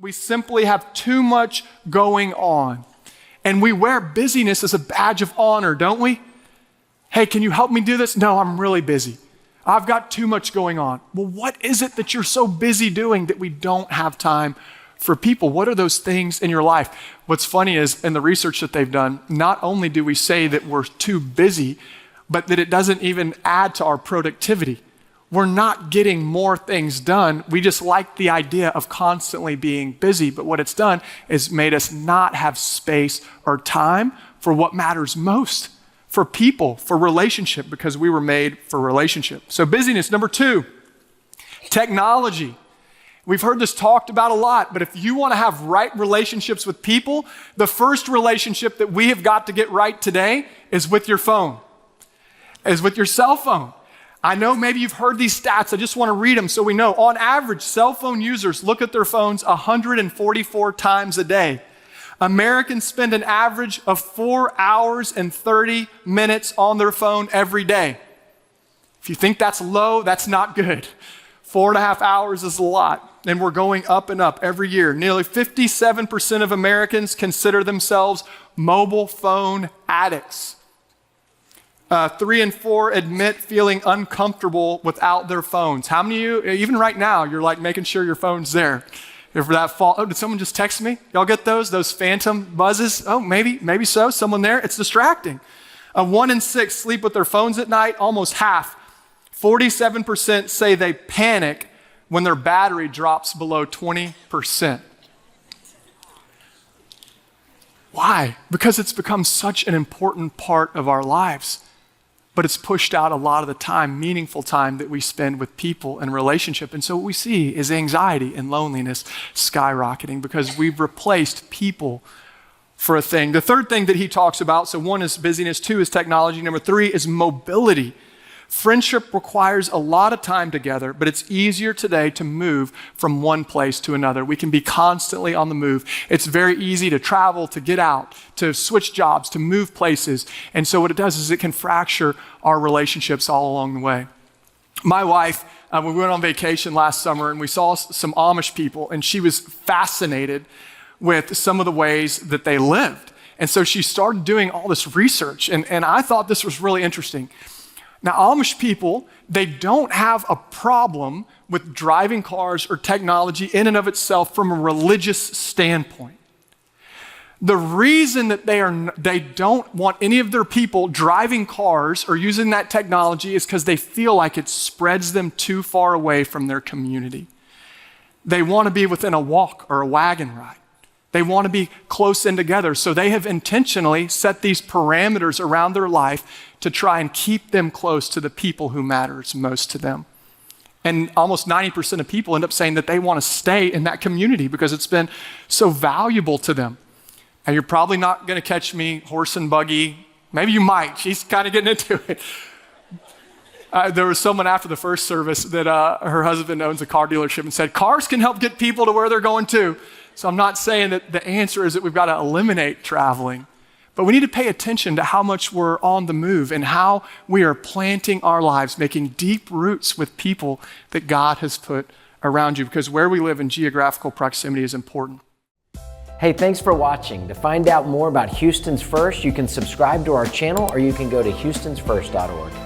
We simply have too much going on. And we wear busyness as a badge of honor, don't we? Hey, can you help me do this? No, I'm really busy. I've got too much going on. Well, what is it that you're so busy doing that we don't have time for people? What are those things in your life? What's funny is in the research that they've done, not only do we say that we're too busy, but that it doesn't even add to our productivity. We're not getting more things done. We just like the idea of constantly being busy, but what it's done is made us not have space or time for what matters most, for people, for relationship, because we were made for relationship. So busyness. Number 2, technology. We've heard this talked about a lot, but if you want to have right relationships with people, the first relationship that we have got to get right today is with your phone, is with your cell phone. I know maybe you've heard these stats. I just want to read them so we know. On average, cell phone users look at their phones 144 times a day. Americans spend an average of 4 hours and 30 minutes on their phone every day. If you think that's low, that's not good. 4.5 hours is a lot, and we're going up and up every year. Nearly 57% of Americans consider themselves mobile phone addicts. 3 in 4 admit feeling uncomfortable without their phones. How many of you, even right now, you're like making sure your phone's there? If that fall, oh, did someone just text me? Y'all get those phantom buzzes? Oh, maybe so, someone there. It's distracting. 1 in 6 sleep with their phones at night, almost half. 47% say they panic when their battery drops below 20%. Why? Because it's become such an important part of our lives. But it's pushed out a lot of the time, meaningful time that we spend with people and relationship. And so what we see is anxiety and loneliness skyrocketing because we've replaced people for a thing. The third thing that he talks about, so 1 is busyness, 2 is technology, number 3 is mobility. Friendship requires a lot of time together, but it's easier today to move from one place to another. We can be constantly on the move. It's very easy to travel, to get out, to switch jobs, to move places. And so what it does is it can fracture our relationships all along the way. My wife, we went on vacation last summer and we saw some Amish people, and she was fascinated with some of the ways that they lived. And so she started doing all this research, and I thought this was really interesting. Now, Amish people, they don't have a problem with driving cars or technology in and of itself from a religious standpoint. The reason that they don't want any of their people driving cars or using that technology is because they feel like it spreads them too far away from their community. They want to be within a walk or a wagon ride. They want to be close in together. So they have intentionally set these parameters around their life to try and keep them close to the people who matters most to them. And almost 90% of people end up saying that they want to stay in that community because it's been so valuable to them. And you're probably not going to catch me horse and buggy. Maybe you might. She's kind of getting into it. There was someone after the first service that her husband owns a car dealership and said, cars can help get people to where they're going to. So I'm not saying that the answer is that we've got to eliminate traveling, but we need to pay attention to how much we're on the move and how we are planting our lives, making deep roots with people that God has put around you, because where we live in geographical proximity is important. Hey, thanks for watching. To find out more about Houston's First, you can subscribe to our channel or you can go to houstonsfirst.org.